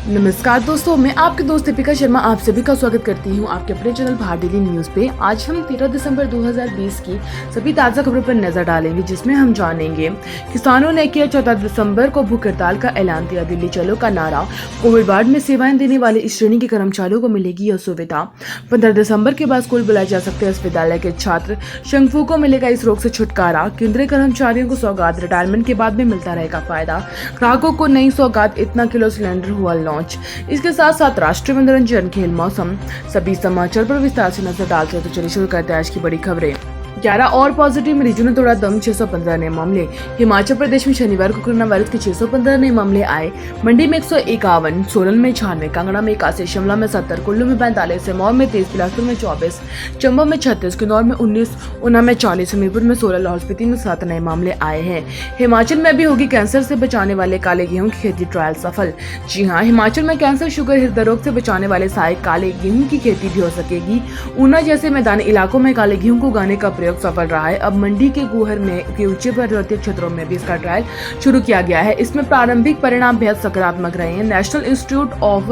नमस्कार दोस्तों, मैं आपके दोस्त दीपिका शर्मा आप सभी का स्वागत करती हूं आपके अपने चैनल भारत डेली न्यूज पे। आज हम 13 दिसंबर 2020 की सभी ताज़ा खबरों पर नजर डालेंगे, जिसमें हम जानेंगे किसानों ने किया 14 दिसंबर को भूख हड़ताल का ऐलान दिया, दिल्ली चलो का नारा, कोविड वार्ड में सेवाएं देने वाले इस श्रेणी के कर्मचारियों को मिलेगी यह सुविधा, 15 दिसंबर के बाद स्कूल बुलाए जा सकते हैं विश्वविद्यालय के छात्र, शंखफू को मिलेगा इस रोग से छुटकारा, केंद्रीय कर्मचारियों को सौगात, रिटायरमेंट के बाद भी मिलता रहेगा फायदा, ग्राहकों को नई सौगात, इतना किलो सिलेंडर हुआ लॉन्च। इसके साथ साथ राष्ट्रीय मनोरंजन, खेल, मौसम, सभी समाचार पर विस्तार से नजर डालते हैं। तो चलिए शुरू करते हैं आज की बड़ी खबरें। 11 और पॉजिटिव मरीजों ने तोड़ा दम, 615 नए मामले। हिमाचल प्रदेश में शनिवार को कोरोना वायरस के 615 नए मामले आए। मंडी में 151, सोलन में 96, कांगड़ा में 81, शिमला में 70, कुल्लू में 45, सिरमौर में 23, बिलासपुर में 24, चंबा में 36, किन्नौर में 19, ऊना में 40, हमीरपुर में 16, लाहौल स्पीति में 7 नए मामले आए हैं। हिमाचल में भी होगी कैंसर से बचाने वाले काले गेहूं की खेती ट्रायल सफल। जी हाँ, हिमाचल में कैंसर, शुगर, हृदय रोग से बचाने वाले सहायक काले गेहूं की खेती भी हो सकेगी। ऊना जैसे मैदानी इलाकों में काले गेहूं को उगाने का प्रयोग सफल रहा है। अब मंडी के गुहर में के ऊंचे पर्वतीय क्षेत्रों में भी इसका ट्रायल शुरू किया गया है। इसमें प्रारंभिक परिणाम बेहद सकारात्मक रहे हैं। National institute of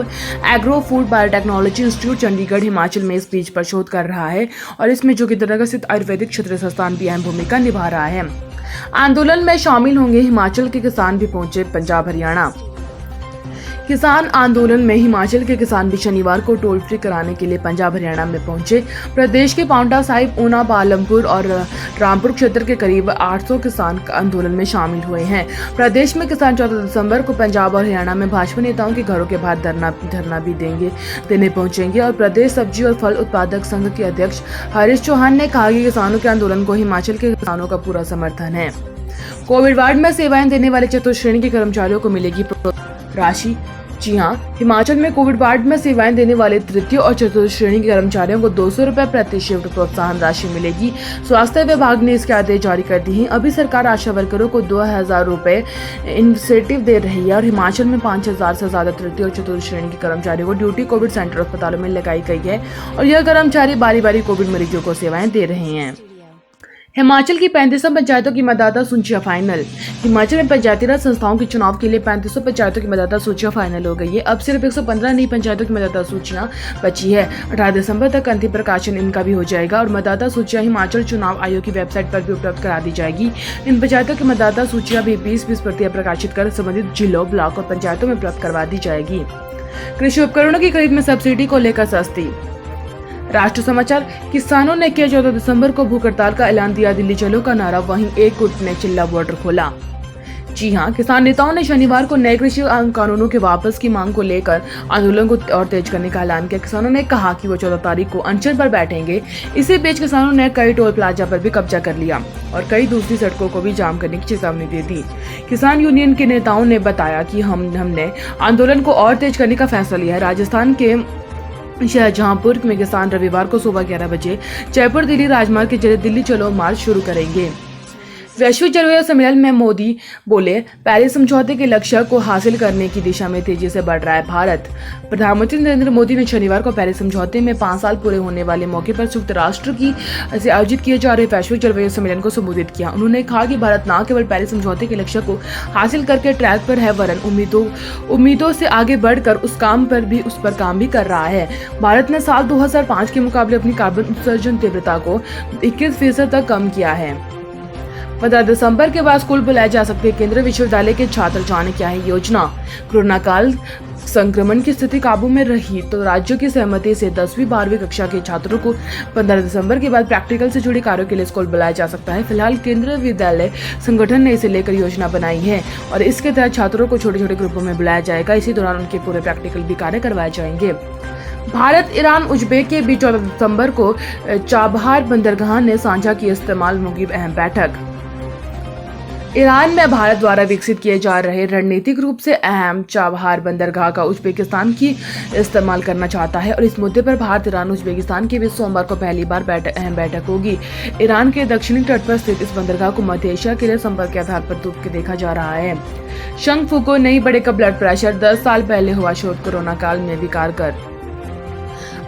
agro food biotechnology institute Chandigarh Himachal में इस बीज पर शोध कर रहा है और इसमें जोगिंद्रनगर स्थित आयुर्वेदिक क्षेत्रीय संस्थान भी अहम भूमिका निभा रहा है। आंदोलन में शामिल होंगे हिमाचल के किसान, भी पहुंचे पंजाब हरियाणा। किसान आंदोलन में हिमाचल के किसान भी शनिवार को टोल फ्री कराने के लिए पंजाब हरियाणा में पहुंचे। प्रदेश के पांवटा साहिब, ऊना, पालमपुर और रामपुर क्षेत्र के करीब 800 किसान आंदोलन में शामिल हुए हैं। प्रदेश में किसान 14 दिसंबर को पंजाब और हरियाणा में भाजपा नेताओं के घरों के बाहर धरना भी देने पहुंचेंगे। और प्रदेश सब्जी और फल उत्पादक संघ के अध्यक्ष हरीश चौहान ने कहा कि किसानों के आंदोलन को हिमाचल के किसानों का पूरा समर्थन है। कोविड वार्ड में सेवाएं देने वाले चतुर्थ श्रेणी के कर्मचारियों को मिलेगी राशि। जी हाँ, हिमाचल में कोविड वार्ड में सेवाएं देने वाले तृतीय और चतुर्थ श्रेणी के कर्मचारियों को 200 रुपए प्रति शिफ्ट प्रोत्साहन राशि मिलेगी। स्वास्थ्य विभाग ने इसके आदेश जारी कर दिए हैं। अभी सरकार आशा वर्करों को 2000 रुपए इंसेंटिव दे रही है और हिमाचल में 5000 से ज्यादा तृतीय और चतुर्थ श्रेणी के कर्मचारियों को ड्यूटी कोविड सेंटर अस्पतालों में लगाई गई है और यह कर्मचारी बारी बारी कोविड मरीजों को सेवाएं दे रहे हैं। हिमाचल की 35 पंचायतों की मतदाता सूचियां फाइनल। हिमाचल में पंचायती राज संस्थाओं के चुनाव के लिए 35 पंचायतों की मतदाता सूचियां फाइनल हो गई है। अब सिर्फ 115 नई पंचायतों की मतदाता सूचियां बची है। 18 दिसंबर तक अंतिम प्रकाशन इनका भी हो जाएगा और मतदाता सूचियां हिमाचल चुनाव आयोग की वेबसाइट पर भी उपलब्ध करा दी जाएगी। इन पंचायतों की मतदाता सूचियां भी 20-20 प्रतिशत प्रकाशित कर संबंधित जिलों, ब्लॉक और पंचायतों में उपलब्ध करवा दी जाएगी। कृषि उपकरणों की खरीद में सब्सिडी को लेकर सस्ती। राष्ट्र समाचार, किसानों ने किया 14 दिसंबर को भूख हड़ताल का ऐलान दिया, दिल्ली चलो का नारा, वहीं एक गुट ने चिल्ला बॉर्डर खोला। जी हां, किसान नेताओं ने शनिवार को नए कृषि कानूनों के वापस की मांग को लेकर आंदोलन को और तेज करने का ऐलान किया। किसानों ने कहा कि वो 14 तारीख को अनशन पर बैठेंगे। इसी बीच किसानों ने कई टोल प्लाजा पर भी कब्जा कर लिया और कई दूसरी सड़कों को भी जाम करने की चेतावनी दे दी। किसान यूनियन के नेताओं ने बताया कि हमने आंदोलन को और तेज करने का फैसला लिया है। राजस्थान के शाहजहांपुर में किसान रविवार को सुबह 11 बजे जयपुर दिल्ली राजमार्ग के जरिए दिल्ली चलो मार्च शुरू करेंगे। वैश्विक जलवायु सम्मेलन में मोदी बोले, पेरिस समझौते के लक्ष्य को हासिल करने की दिशा में तेजी से बढ़ रहा है भारत। प्रधानमंत्री नरेंद्र मोदी ने शनिवार को पेरिस समझौते में 5 साल पूरे होने वाले मौके पर संयुक्त राष्ट्र की से आयोजित किए जा रहे वैश्विक जलवायु सम्मेलन को संबोधित किया। उन्होंने कहा कि भारत न केवल पेरिस समझौते के लक्ष्य को हासिल करके ट्रैक पर है, वरन उम्मीदों से आगे बढ़कर उस पर काम भी कर रहा है। भारत ने साल 2005 के मुकाबले अपनी कार्बन उत्सर्जन तीव्रता को 21% तक कम किया है। 15 दिसंबर के बाद स्कूल बुलाए जा सकते हैं केंद्रीय विश्वविद्यालय के छात्र, जाने क्या है योजना। कोरोना काल संक्रमण की स्थिति काबू में रही तो राज्यों की सहमति से 10वीं-12वीं कक्षा के छात्रों को 15 दिसंबर के बाद प्रैक्टिकल से जुड़े कार्यों के लिए स्कूल बुलाया जा सकता है। फिलहाल केंद्रीय विद्यालय संगठन ने इसे लेकर योजना बनाई है और इसके तहत छात्रों को छोटे छोटे ग्रुपों में बुलाया जाएगा। इसी दौरान उनके पूरे प्रैक्टिकल भी कार्य करवाए जाएंगे। भारत, ईरान, उज्बेक के बीच 14 दिसंबर को चाबहार बंदरगाह ने साझा की इस्तेमाल होगी अहम बैठक। ईरान में भारत द्वारा विकसित किए जा रहे रणनीतिक रूप से अहम चाबहार बंदरगाह का उज्बेकिस्तान की इस्तेमाल करना चाहता है और इस मुद्दे पर भारत, ईरान, उज्बेकिस्तान के बीच सोमवार को पहली बार अहम बैठक होगी। ईरान के दक्षिणी तट पर स्थित इस बंदरगाह को मध्य एशिया के लिए संपर्क के आधार पर देखा जा रहा है। शंखफू को नहीं बढ़ेगा ब्लड प्रेशर, 10 साल पहले हुआ शोध कोरोना काल में भी कारगर।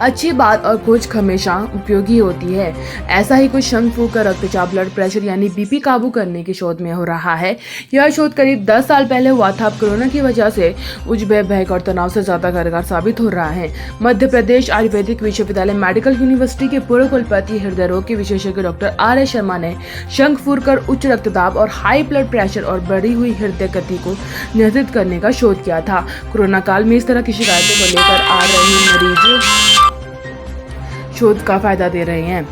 अच्छी बात और खोज हमेशा उपयोगी होती है। ऐसा ही कुछ शंख फूंक कर रक्तचाप, ब्लड प्रेशर यानी बीपी काबू करने की शोध में हो रहा है। यह शोध करीब 10 साल पहले हुआ था। अब कोरोना की वजह से उच्च भय और तनाव से ज्यादा कारगर साबित हो रहा है। मध्य प्रदेश आयुर्वेदिक विश्वविद्यालय मेडिकल यूनिवर्सिटी के पूर्व कुलपति हृदय रोग के विशेषज्ञ डॉक्टर आर एस शर्मा ने शंख फूंक कर उच्च रक्तदाब और हाई ब्लड प्रेशर और बढ़ी हुई हृदय गति को नियंत्रित करने का शोध किया था। कोरोना काल में इस तरह की शिकायतों को लेकर आ रहे मरीज शोध का फायदा दे रहे हैं।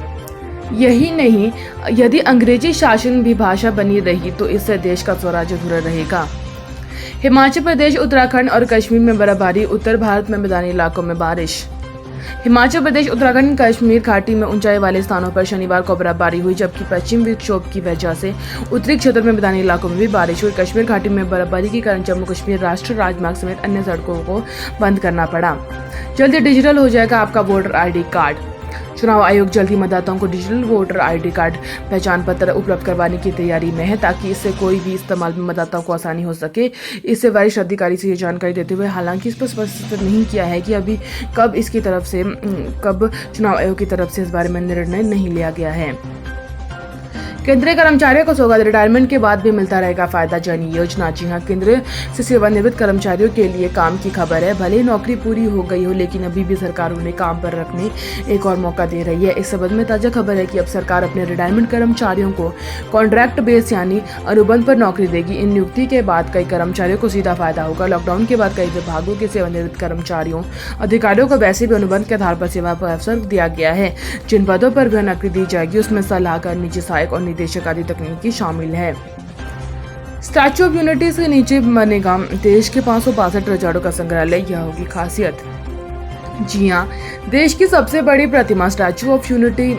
यही नहीं, यदि अंग्रेजी शासन भी भाषा बनी रही तो इससे देश का स्वराज्य अधूरा रहेगा। हिमाचल प्रदेश, उत्तराखंड और कश्मीर में बर्फबारी, उत्तर भारत में मैदानी इलाकों में बारिश। हिमाचल प्रदेश, उत्तराखंड, कश्मीर घाटी में ऊंचाई वाले स्थानों पर शनिवार को बर्फबारी हुई, जबकि पश्चिम विक्षोभ की वजह से उत्तरी क्षेत्र में मैदानी इलाकों में भी बारिश हुई। कश्मीर घाटी में बर्फबारी के कारण जम्मू कश्मीर राष्ट्रीय राजमार्ग समेत अन्य सड़कों को बंद करना पड़ा। जल्दी डिजिटल हो जाएगा आपका वोटर ID कार्ड। चुनाव आयोग जल्द ही मतदाताओं को डिजिटल वोटर ID कार्ड पहचान पत्र उपलब्ध करवाने की तैयारी में है, ताकि इससे कोई भी इस्तेमाल में मतदाताओं को आसानी हो सके। इससे वरिष्ठ अधिकारी से ये जानकारी देते हुए हालांकि इस पर स्पष्ट नहीं किया है कि अभी कब चुनाव आयोग की तरफ से इस बारे में निर्णय नहीं लिया गया है। केंद्रीय कर्मचारियों को सौगात, रिटायरमेंट के बाद भी मिलता रहेगा फायदा जन योजना। जी हां, केंद्र से सेवानिवृत्त कर्मचारियों के लिए काम की खबर है। भले नौकरी पूरी हो गई हो, लेकिन अभी भी सरकार उन्हें काम पर रखने एक और मौका दे रही है। इस संबंध में ताजा खबर है कि अब सरकार अपने रिटायरमेंट कर्मचारियों को कॉन्ट्रैक्ट बेस यानी अनुबंध पर नौकरी देगी। इन नियुक्ति के बाद कई कर्मचारियों को सीधा फायदा होगा। लॉकडाउन के बाद कई विभागों के सेवानिवृत्त कर्मचारियों अधिकारियों को वैसे भी अनुबंध के आधार पर सेवा पर अवसर दिया गया है। जिन पदों पर भी नौकरी दी जाएगी उसमें सलाहकार, निजी सहायक और निदेशक आदि तकनीकी शामिल है। स्टैच्यू ऑफ यूनिटी के नीचे बनेगा देश के 562 रजवाड़ों का संग्रहालय, यह होगी खासियत। जी हां, देश की सबसे बड़ी प्रतिमा स्टैच्यू ऑफ यूनिटी,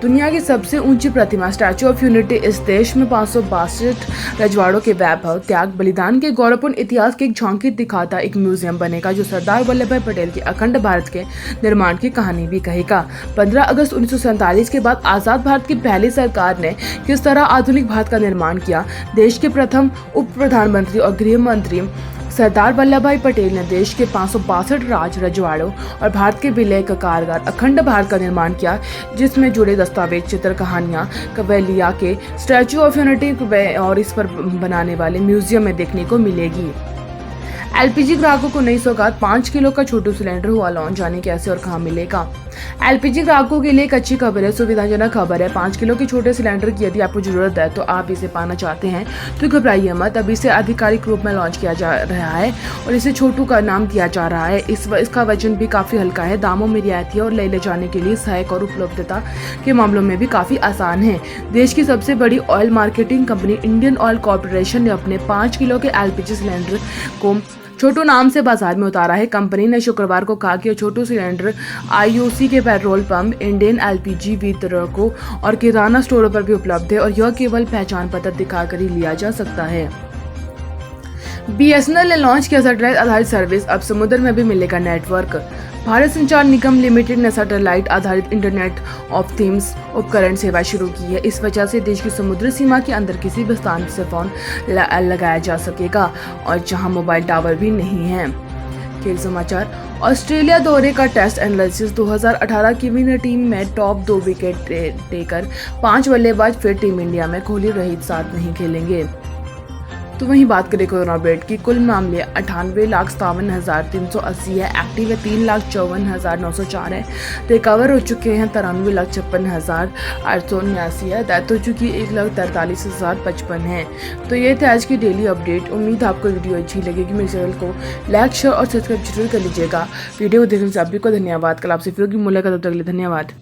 दुनिया की सबसे ऊंची प्रतिमा स्टैच्यू ऑफ यूनिटी इस देश में 562 रजवाड़ों के वैभव, त्याग, बलिदान के गौरवपूर्ण इतिहास की एक झांकी दिखाता एक म्यूजियम बनेगा, जो सरदार वल्लभ भाई पटेल के अखंड भारत के निर्माण की कहानी भी कहेगा। 15 अगस्त 1947 के बाद आजाद भारत की पहली सरकार ने किस तरह आधुनिक भारत का निर्माण किया। देश के प्रथम उप प्रधानमंत्री और गृह मंत्री सरदार वल्लभ भाई पटेल ने देश के 562 रजवाड़ों और भारत के विलय का कारगर अखंड भारत का निर्माण किया, जिसमें जुड़े दस्तावेज, चित्र, कहानियां कवेलिया के स्टैच्यू ऑफ यूनिटी और इस पर बनाने वाले म्यूजियम में देखने को मिलेगी। LPG ग्राहकों को नई सौगात, 5 किलो का छोटू सिलेंडर हुआ लॉन्च, जाने कैसे और कहां मिलेगा। LPG ग्राहकों के लिए एक अच्छी खबर है, सुविधाजनक खबर है। 5 किलो के छोटे सिलेंडर की यदि आपको जरूरत है तो आप इसे पाना चाहते हैं तो घबराइए मत। अब इसे आधिकारिक रूप में लॉन्च किया जा रहा है और इसे छोटू का नाम दिया जा रहा है। इसका वजन भी काफी हल्का है, दामों में रियायती है और ले जाने के लिए सहायक और उपलब्धता के मामलों में भी काफी आसान है। देश की सबसे बड़ी oil marketing company Indian oil corporation ने अपने 5 किलो के LPG सिलेंडर को छोटू नाम से बाजार में उतारा है। कंपनी ने शुक्रवार को कहा कि छोटू सिलेंडर IOC के पेट्रोल पंप, इंडियन LPG वितरकों और किराना स्टोरों पर भी उपलब्ध है और यह केवल पहचान पत्र दिखाकर ही लिया जा सकता है। BSNL ने लॉन्च किया सैटेलाइट आधारित सर्विस, अब समुद्र में भी मिलेगा नेटवर्क। भारत संचार निगम लिमिटेड ने सैटेलाइट आधारित इंटरनेट ऑफ थिंग्स उपकरण सेवा शुरू की है। इस वजह से देश की समुद्री सीमा के अंदर किसी भी स्थान से फोन लगाया जा सकेगा और जहां मोबाइल टावर भी नहीं है। खेल समाचार, ऑस्ट्रेलिया दौरे का टेस्ट एनालिसिस, 2018 की विनर टीम में टॉप 2 विकेट टेकर 5 बल्लेबाज फिर टीम इंडिया में। कोहली रहित 7 नहीं खेलेंगे। तो वहीं बात करें कोरोना बेड की, कुल मामले 98,57,380 है, एक्टिव है 3,54,904 है, रिकवर हो चुके हैं 93,56,879 है, डेथ हो चुकी है 1,43,055 है। तो ये थे आज की डेली अपडेट। उम्मीद आपको वीडियो अच्छी लगेगी। मेरे चैनल को लाइक, शेयर और सब्सक्राइब जरूर कर लीजिएगा। वीडियो देखने से सभी को धन्यवाद। कल आपसे फिर होगी मुलाकात, तब तक के लिए धन्यवाद।